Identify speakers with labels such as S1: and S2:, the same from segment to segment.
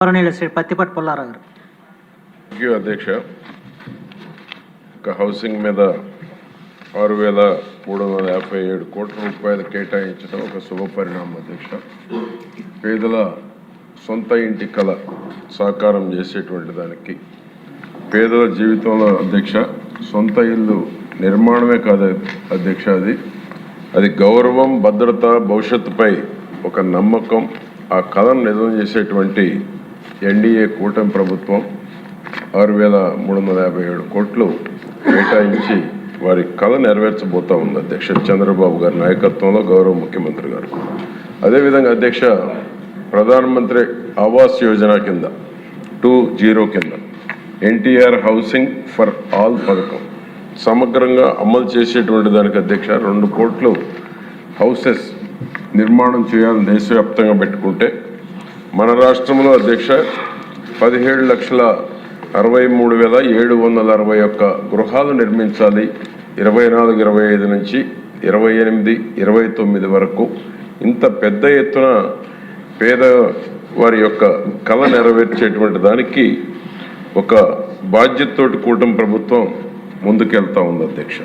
S1: పత్తిపాటి పుల్లారావు గారు.
S2: అధ్యక్ష, హౌసింగ్ మీద 6,357 కోట్ల రూపాయలు కేటాయించడం ఒక శుభ పరిణామం అధ్యక్ష. పేదల సొంత ఇంటి కళ సాకారం చేసేటువంటి దానికి పేదల జీవితంలో అధ్యక్ష సొంత ఇల్లు నిర్మాణమే కాదు అధ్యక్ష, అది గౌరవం, భద్రత, భవిష్యత్తుపై ఒక నమ్మకం, ఆ కళను నిజం చేసేటువంటి ఎన్డీఏ కూటమి ప్రభుత్వం 6,357 కోట్లు కేటాయించి వారి కళ నెరవేర్చబోతా ఉంది అధ్యక్ష. చంద్రబాబు గారి నాయకత్వంలో గౌరవ ముఖ్యమంత్రి గారు. అదేవిధంగా అధ్యక్ష, ప్రధానమంత్రి ఆవాస్ యోజన కింద 2.0 కింద ఎన్టీఆర్ హౌసింగ్ ఫర్ ఆల్ పథకం సమగ్రంగా అమలు చేసేటువంటి దానికి అధ్యక్ష 2 కోట్లు హౌసెస్ నిర్మాణం చేయాలని దేశవ్యాప్తంగా పెట్టుకుంటే మన రాష్ట్రంలో అధ్యక్ష 17,63,761 గృహాలు నిర్మించాలి. 24-25 నుంచి 28-29 వరకు ఇంత పెద్ద ఎత్తున పేద వారి యొక్క కళ నెరవేర్చేటువంటి దానికి ఒక బాధ్యతతోటి కూటమి ప్రభుత్వం ముందుకెళ్తా ఉంది అధ్యక్ష.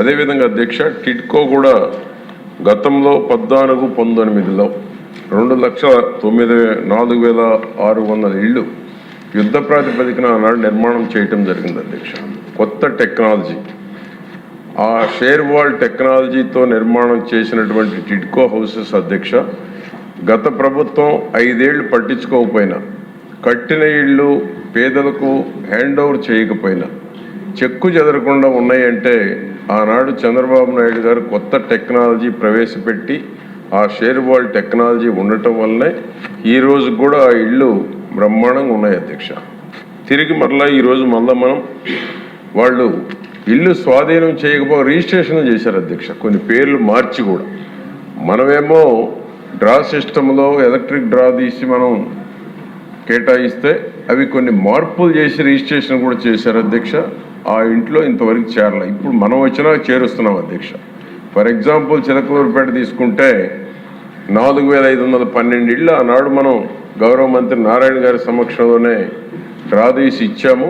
S2: అదేవిధంగా అధ్యక్ష, టిడ్కో కూడా గతంలో 14-19లో 2,04,600 ఇళ్ళు యుద్ధ ప్రాతిపదికన ఆనాడు నిర్మాణం చేయటం జరిగింది అధ్యక్ష. కొత్త టెక్నాలజీ, ఆ షేర్ వాల్ టెక్నాలజీతో నిర్మాణం చేసినటువంటి టిడ్కో హౌసెస్ అధ్యక్ష గత ప్రభుత్వం 5 ఏళ్ళు పట్టించుకోకపోయినా, కట్టిన ఇళ్ళు పేదలకు హ్యాండ్ ఓవర్ చేయకపోయినా చెక్కు చెదరకుండా ఉన్నాయంటే ఆనాడు చంద్రబాబు నాయుడు గారు కొత్త టెక్నాలజీ ప్రవేశపెట్టి ఆ షేర్ వాల్ టెక్నాలజీ ఉండటం వల్లనే ఈరోజు కూడా ఆ ఇళ్ళు బ్రహ్మాండంగా ఉన్నాయి అధ్యక్ష. తిరిగి ఈరోజు మనం వాళ్ళు ఇల్లు స్వాధీనం చేయకపోతే రిజిస్ట్రేషన్ చేశారు అధ్యక్ష, కొన్ని పేర్లు మార్చి కూడా. మనమేమో డ్రా సిస్టంలో ఎలక్ట్రిక్ డ్రా తీసి మనం కేటాయిస్తే అవి కొన్ని మార్పులు చేసి రిజిస్ట్రేషన్ కూడా చేశారు అధ్యక్ష. ఆ ఇంట్లో ఇంతవరకు చేరలే. ఇప్పుడు మనం వచ్చినా చేరుస్తున్నాం అధ్యక్ష. ఫర్ ఎగ్జాంపుల్ చిలకలూరుపేట తీసుకుంటే 4,512 ఇళ్ళు ఆనాడు మనం గౌరవ మంత్రి నారాయణ గారి సమక్షంలోనే డ్రా తీసి ఇచ్చాము.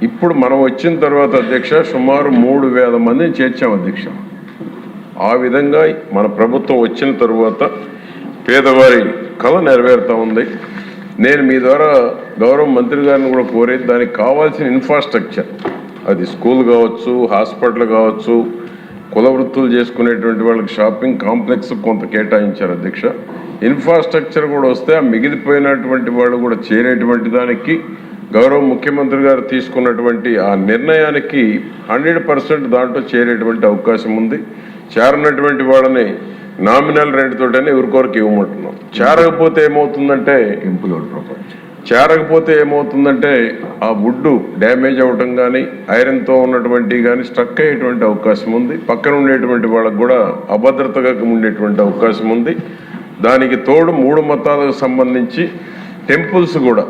S2: ఇప్పుడు మనం వచ్చిన తర్వాత అధ్యక్ష సుమారు 3,000 మందిని చేర్చాము అధ్యక్ష. ఆ విధంగా మన ప్రభుత్వం వచ్చిన తరువాత పేదవారి కళ నెరవేరుతూ ఉంది. నేను మీ ద్వారా గౌరవ మంత్రి గారిని కూడా కోరేది, దానికి కావాల్సిన ఇన్ఫ్రాస్ట్రక్చర్, అది స్కూల్ కావచ్చు, హాస్పిటల్ కావచ్చు, కుల వృత్తులు చేసుకునేటువంటి వాళ్ళకి షాపింగ్ కాంప్లెక్స్ కొంత కేటాయించారు అధ్యక్ష. ఇన్ఫ్రాస్ట్రక్చర్ కూడా వస్తే ఆ మిగిలిపోయినటువంటి వాళ్ళు కూడా చేరేటువంటి దానికి గౌరవ ముఖ్యమంత్రి గారు తీసుకున్నటువంటి ఆ నిర్ణయానికి 100% దాంట్లో చేరేటువంటి అవకాశం ఉంది. చేరనటువంటి వాళ్ళని నామినల్ రెంట్ తోటనే ఎవరికొరకు ఇవ్వమంటున్నాం. చేరకపోతే ఏమవుతుందంటే ఆ వుడ్ డ్యామేజ్ అవ్వటం కానీ, ఐరన్తో ఉన్నటువంటి కానీ స్ట్రక్ అయ్యేటువంటి అవకాశం ఉంది. పక్కన ఉండేటువంటి వాళ్ళకు కూడా అభద్రతగా ఉండేటువంటి అవకాశం ఉంది. దానికి తోడు 3 మతాలకు సంబంధించి టెంపుల్స్ కూడా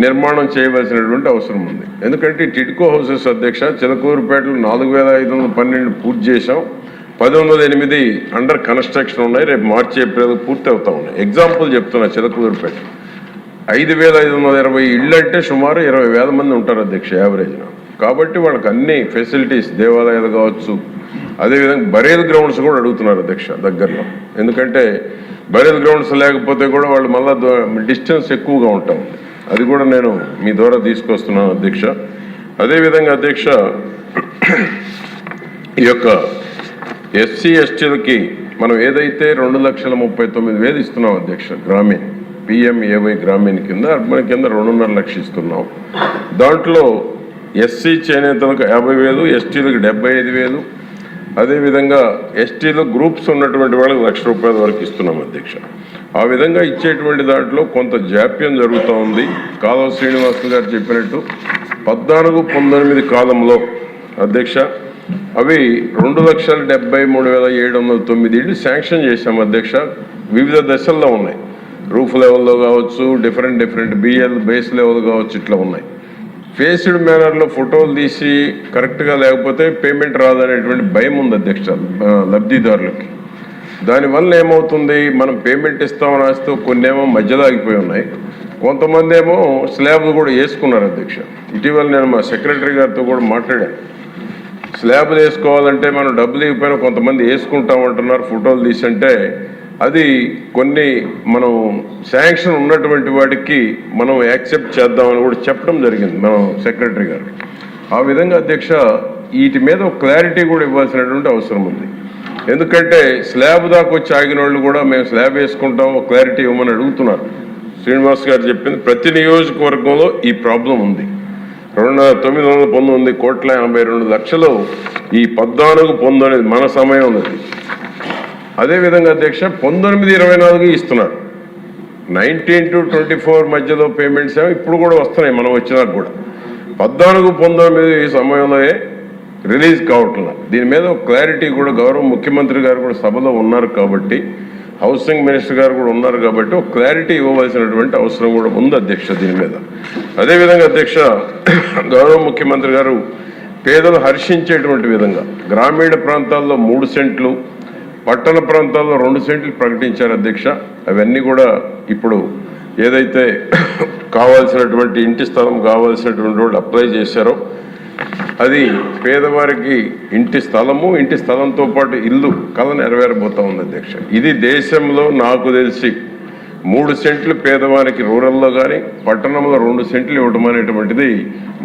S2: నిర్మాణం చేయవలసినటువంటి అవసరం ఉంది. ఎందుకంటే టిడ్కో హౌసెస్ అధ్యక్ష చిలకూరుపేటలో 4,512 పూర్తి చేశాం, 1,108 అండర్ కన్స్ట్రక్షన్ ఉన్నాయి. రేపు మార్చి, ఏప్రిల్ పూర్తి అవుతా ఉన్నాయి. ఎగ్జాంపుల్ చెప్తున్నా, చిలకూరుపేట 5,520 ఇళ్ళు అంటే సుమారు 20,000 మంది ఉంటారు అధ్యక్ష యావరేజ్న. కాబట్టి వాళ్ళకి అన్ని ఫెసిలిటీస్, దేవాలయాలు కావచ్చు, అదేవిధంగా బరేల్ గ్రౌండ్స్ కూడా అడుగుతున్నారు అధ్యక్ష దగ్గరలో. ఎందుకంటే బరేల్ గ్రౌండ్స్ లేకపోతే కూడా వాళ్ళు మళ్ళీ డిస్టెన్స్ ఎక్కువగా ఉంటాం. అది కూడా నేను మీ ద్వారా తీసుకొస్తున్నాను అధ్యక్ష. అదేవిధంగా అధ్యక్ష, ఈ యొక్క ఎస్సీ ఎస్టీలకి మనం ఏదైతే 2,39,000 ఇస్తున్నాం అధ్యక్ష, గ్రామీణ PMAY గ్రామీణ కింద, అర్బన్ కింద 2.5 లక్షలు ఇస్తున్నాం. దాంట్లో ఎస్సీ చేనేతలకు 50,000, ఎస్టీలకు 75,000, అదేవిధంగా ఎస్టీలో గ్రూప్స్ ఉన్నటువంటి వాళ్ళకి ₹1,00,000 వరకు ఇస్తున్నాం అధ్యక్ష. ఆ విధంగా ఇచ్చేటువంటి దాంట్లో కొంత జాప్యం జరుగుతూ ఉంది. కాలువ శ్రీనివాసులు గారు చెప్పినట్టు 14-19 కాలంలో అధ్యక్ష అవి 2,73,709 ఇళ్ళు శాంక్షన్ చేశాం అధ్యక్ష. వివిధ దశల్లో ఉన్నాయి. రూఫ్ లెవెల్లో కావచ్చు, డిఫరెంట్ BL బేస్ లెవెల్ కావచ్చు, ఇట్లా ఉన్నాయి. ఫేస్డ్ మేనర్లో ఫోటోలు తీసి కరెక్ట్గా లేకపోతే పేమెంట్ రాదనేటువంటి భయం ఉంది అధ్యక్ష లబ్ధిదారులకి. దానివల్ల ఏమవుతుంది, మనం పేమెంట్ ఇస్తామని ఆస్తూ కొన్నేమో మధ్యలో ఆగిపోయి ఉన్నాయి, కొంతమంది ఏమో స్లాబ్లు కూడా వేసుకున్నారు అధ్యక్ష. ఇటీవల నేను మా సెక్రటరీ గారితో కూడా మాట్లాడాను. స్లాబ్లు వేసుకోవాలంటే మనం డబ్బులు ఇవ్వకపోయినా కొంతమంది వేసుకుంటామంటున్నారు ఫోటోలు తీసంటే, అది కొన్ని మనం శాంక్షన్ ఉన్నటువంటి వాటికి మనం యాక్సెప్ట్ చేద్దామని కూడా చెప్పడం జరిగింది మనం సెక్రటరీ గారు. ఆ విధంగా అధ్యక్ష వీటి మీద ఒక క్లారిటీ కూడా ఇవ్వాల్సినటువంటి అవసరం ఉంది. ఎందుకంటే స్లాబ్ దాకా వచ్చి ఆగిన వాళ్ళు కూడా మేము స్లాబ్ వేసుకుంటాం ఒక క్లారిటీ ఇవ్వమని అడుగుతున్నారు. శ్రీనివాస్ గారు చెప్పింది ప్రతి నియోజకవర్గంలో ఈ ప్రాబ్లం ఉంది. 919,82,82,00,000 ఈ 14 అనేది మన సమయం ఉన్నది. అదేవిధంగా అధ్యక్ష 19-24 ఇస్తున్నారు. 19 to 24 మధ్యలో పేమెంట్స్ ఏమో ఇప్పుడు కూడా వస్తున్నాయి మనం వచ్చినాక కూడా. 14-19 ఈ సమయంలో రిలీజ్ కావట్లేదు. దీని మీద ఒక క్లారిటీ కూడా గౌరవ ముఖ్యమంత్రి గారు కూడా సభలో ఉన్నారు కాబట్టి, హౌసింగ్ మినిస్టర్ గారు కూడా ఉన్నారు కాబట్టి ఒక క్లారిటీ ఇవ్వవలసినటువంటి అవసరం కూడా ఉంది అధ్యక్ష దీని మీద. అదేవిధంగా అధ్యక్ష గౌరవ ముఖ్యమంత్రి గారు పేదలు హర్షించేటువంటి విధంగా గ్రామీణ ప్రాంతాల్లో 3 సెంట్లు, పట్టణ ప్రాంతాల్లో 2 సెంట్లు ప్రకటించారు అధ్యక్ష. అవన్నీ కూడా ఇప్పుడు ఏదైతే కావాల్సినటువంటి ఇంటి స్థలం కావాల్సినటువంటి వాళ్ళు అప్లై చేశారో అది పేదవారికి ఇంటి స్థలము, ఇంటి స్థలంతో పాటు ఇల్లు కళ నెరవేరబోతా ఉంది అధ్యక్ష. ఇది దేశంలో నాకు తెలిసి 3 సెంట్లు పేదవానికి రూరల్లో కానీ పట్టణంలో 2 సెంట్లు ఇవ్వడం అనేటువంటిది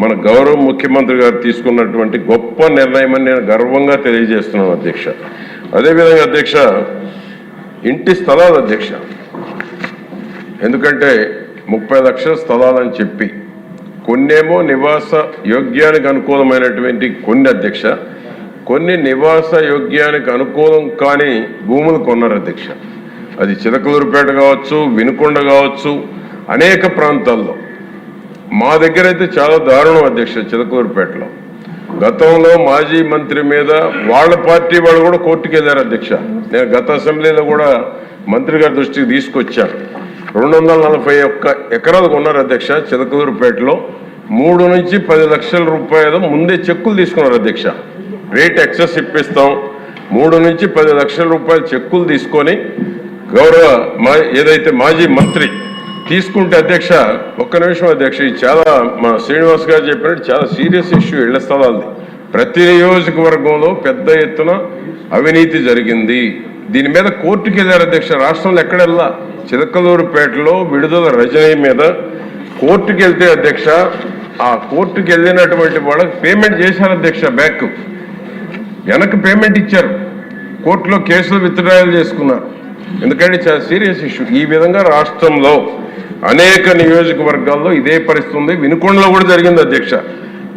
S2: మన గౌరవ ముఖ్యమంత్రి గారు తీసుకున్నటువంటి గొప్ప నిర్ణయం అని నేను గర్వంగా తెలియజేస్తున్నాను అధ్యక్ష. అదేవిధంగా అధ్యక్ష ఇంటి స్థలాలు అధ్యక్ష, ఎందుకంటే 30 లక్షల స్థలాలని చెప్పి కొన్నేమో నివాస యోగ్యానికి అనుకూలమైనటువంటి కొన్ని అధ్యక్ష, కొన్ని నివాస యోగ్యానికి అనుకూలం కాని భూములు కొన్నారు అధ్యక్ష. అది చిలకలూరుపేట కావచ్చు, వినుకొండ కావచ్చు, అనేక ప్రాంతాల్లో. మా దగ్గర అయితే చాలా దారుణం అధ్యక్ష. చిలకలూరుపేటలో గతంలో మాజీ మంత్రి మీద వాళ్ళ పార్టీ వాళ్ళు కూడా కోర్టుకు వెళ్ళారు అధ్యక్ష. నేను గత అసెంబ్లీలో కూడా మంత్రి గారి దృష్టికి తీసుకొచ్చాను. 241 ఎకరాలు కొన్నారు అధ్యక్ష చిలకలూరుపేటలో. 3 నుంచి 10 లక్షల రూపాయలు ముందే చెక్కులు తీసుకున్నారు అధ్యక్ష. రేట్ ఎక్సెస్ ఇప్పిస్తాం, 3 నుంచి 10 లక్షల రూపాయలు చెక్కులు తీసుకొని గౌరవ ఏదైతే మాజీ మంత్రి తీసుకుంటే అధ్యక్ష, ఒక్క నిమిషం అధ్యక్ష, ఇది చాలా మా శ్రీనివాస్ గారు చెప్పినట్టు చాలా సీరియస్ ఇష్యూ ఇళ్ల స్థలాలది. ప్రతి నియోజకవర్గంలో పెద్ద ఎత్తున అవినీతి జరిగింది. దీని మీద కోర్టుకు వెళ్ళారు అధ్యక్ష. రాష్ట్రంలో ఎక్కడెల్లా చిలకలూరుపేటలో విడుదల రజనీ మీద కోర్టుకు వెళ్తే అధ్యక్ష, ఆ కోర్టుకు వెళ్ళినటువంటి వాళ్ళకి పేమెంట్ చేశారు అధ్యక్ష. బ్యాక్ వెనక్కి పేమెంట్ ఇచ్చారు. కోర్టులో కేసులు విత్డ్రాయల్ చేసుకున్నారు. ఎందుకంటే చాలా సీరియస్ ఇష్యూ. ఈ విధంగా రాష్ట్రంలో అనేక నియోజకవర్గాల్లో ఇదే పరిస్థితి ఉంది. వినుకొండలో కూడా జరిగింది అధ్యక్ష.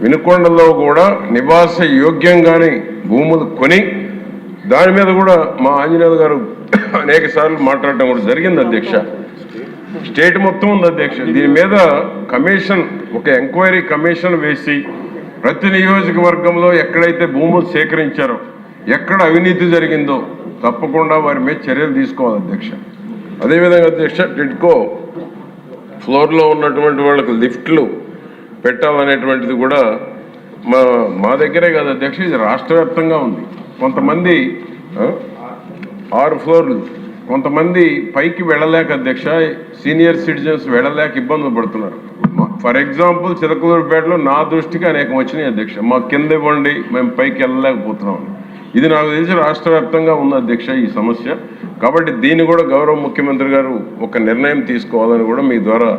S2: వినుకొండలో కూడా నివాస యోగ్యంగానే భూములు కొని దాని మీద కూడా మా ఆంజనేయులు గారు అనేక సార్లు మాట్లాడటం కూడా జరిగింది అధ్యక్ష. స్టేట్ మొత్తం ఉంది అధ్యక్ష. దీని మీద కమిషన్, ఒక ఎంక్వైరీ కమిషన్ వేసి ప్రతి నియోజకవర్గంలో ఎక్కడైతే భూములు సేకరించారో, ఎక్కడ అవినీతి జరిగిందో తప్పకుండా వారి మీద చర్యలు తీసుకోవాలి అధ్యక్ష. అదేవిధంగా అధ్యక్ష టిడ్కో ఫ్లోర్లో ఉన్నటువంటి వాళ్ళకి లిఫ్ట్లు పెట్టాలనేటువంటిది కూడా మా దగ్గరే కాదు అధ్యక్ష, ఇది రాష్ట్ర వ్యాప్తంగా ఉంది. కొంతమంది 6 ఫ్లోర్లు, కొంతమంది పైకి వెళ్ళలేక అధ్యక్ష, సీనియర్ సిటిజన్స్ వెళ్ళలేక ఇబ్బందులు పడుతున్నారు. ఫర్ ఎగ్జాంపుల్ చిలకలూరుపేటలో నా దృష్టికి అనేకం వచ్చినాయి అధ్యక్ష. మాకు కింద ఇవ్వండి, మేము పైకి వెళ్ళలేకపోతున్నాం. ఇది నాకు తెలిసి రాష్ట్ర వ్యాప్తంగా ఉంది అధ్యక్ష ఈ సమస్య. కాబట్టి దీన్ని కూడా గౌరవ ముఖ్యమంత్రి గారు ఒక నిర్ణయం తీసుకోవాలని కూడా మీ ద్వారా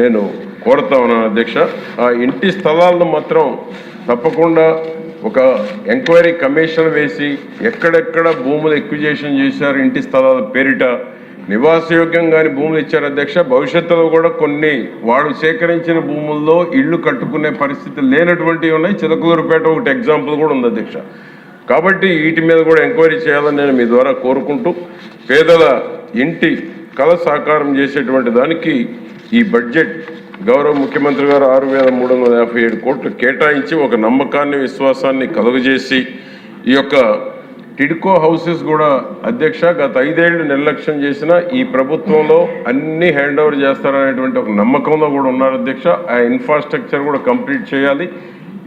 S2: నేను కోరుతా ఉన్నాను అధ్యక్ష. ఆ ఇంటి స్థలాలను మాత్రం తప్పకుండా ఒక ఎంక్వైరీ కమిషన్ వేసి ఎక్కడెక్కడ భూములు ఎక్విజేషన్ చేశారు, ఇంటి స్థలాల పేరిట నివాసయోగ్యంగాని భూములు ఇచ్చారు అధ్యక్ష. భవిష్యత్తులో కూడా కొన్ని వాడు సేకరించిన భూముల్లో ఇళ్లు కట్టుకునే పరిస్థితి లేనటువంటివి ఉన్నాయి. చిలకలూరుపేట ఒకటి ఎగ్జాంపుల్ కూడా ఉంది అధ్యక్ష. కాబట్టి వీటి మీద కూడా ఎంక్వైరీ చేయాలని నేను మీ ద్వారా కోరుకుంటూ, పేదల ఇంటి కళ సాకారం చేసేటువంటి దానికి ఈ బడ్జెట్ గౌరవ ముఖ్యమంత్రి గారు 6,357 కోట్లు కేటాయించి ఒక నమ్మకాన్ని, విశ్వాసాన్ని కలుగజేసి ఈ యొక్క టిడ్కో హౌసెస్ కూడా అధ్యక్ష గత 5 ఏళ్లు నిర్లక్ష్యం చేసిన ఈ ప్రభుత్వంలో అన్ని హ్యాండ్ ఓవర్ చేస్తారనేటువంటి ఒక నమ్మకంలో కూడా ఉన్నారు అధ్యక్ష. ఆ ఇన్ఫ్రాస్ట్రక్చర్ కూడా కంప్లీట్ చేయాలి.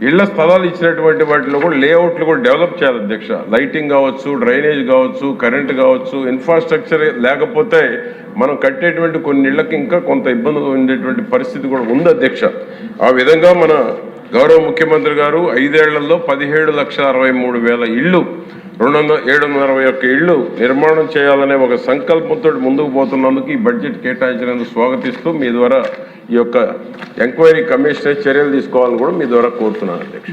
S2: ఇళ్ల స్థలాలు ఇచ్చినటువంటి వాటిలో కూడా లేఅవుట్లు కూడా డెవలప్ చేయాలి అధ్యక్ష. లైటింగ్ కావచ్చు, డ్రైనేజ్ కావచ్చు, కరెంట్ కావచ్చు, ఇన్ఫ్రాస్ట్రక్చర్ లేకపోతే మనం కట్టేటువంటి కొన్ని ఇళ్లకి ఇంకా కొంత ఇబ్బందులు ఉండేటువంటి పరిస్థితి కూడా ఉంది అధ్యక్ష. ఆ విధంగా మన గౌరవ ముఖ్యమంత్రి గారు 5 ఏళ్లలో 17,63,000 ఇళ్ళు 721 ఇళ్ళు నిర్మాణం చేయాలనే ఒక సంకల్పంతో ముందుకు పోతున్నందుకు ఈ బడ్జెట్ కేటాయించినందుకు స్వాగతిస్తూ మీ ద్వారా ఈ యొక్క ఎంక్వైరీ కమిషన్ చర్యలు తీసుకోవాలని కూడా మీ ద్వారా కోరుతున్నాను అధ్యక్ష.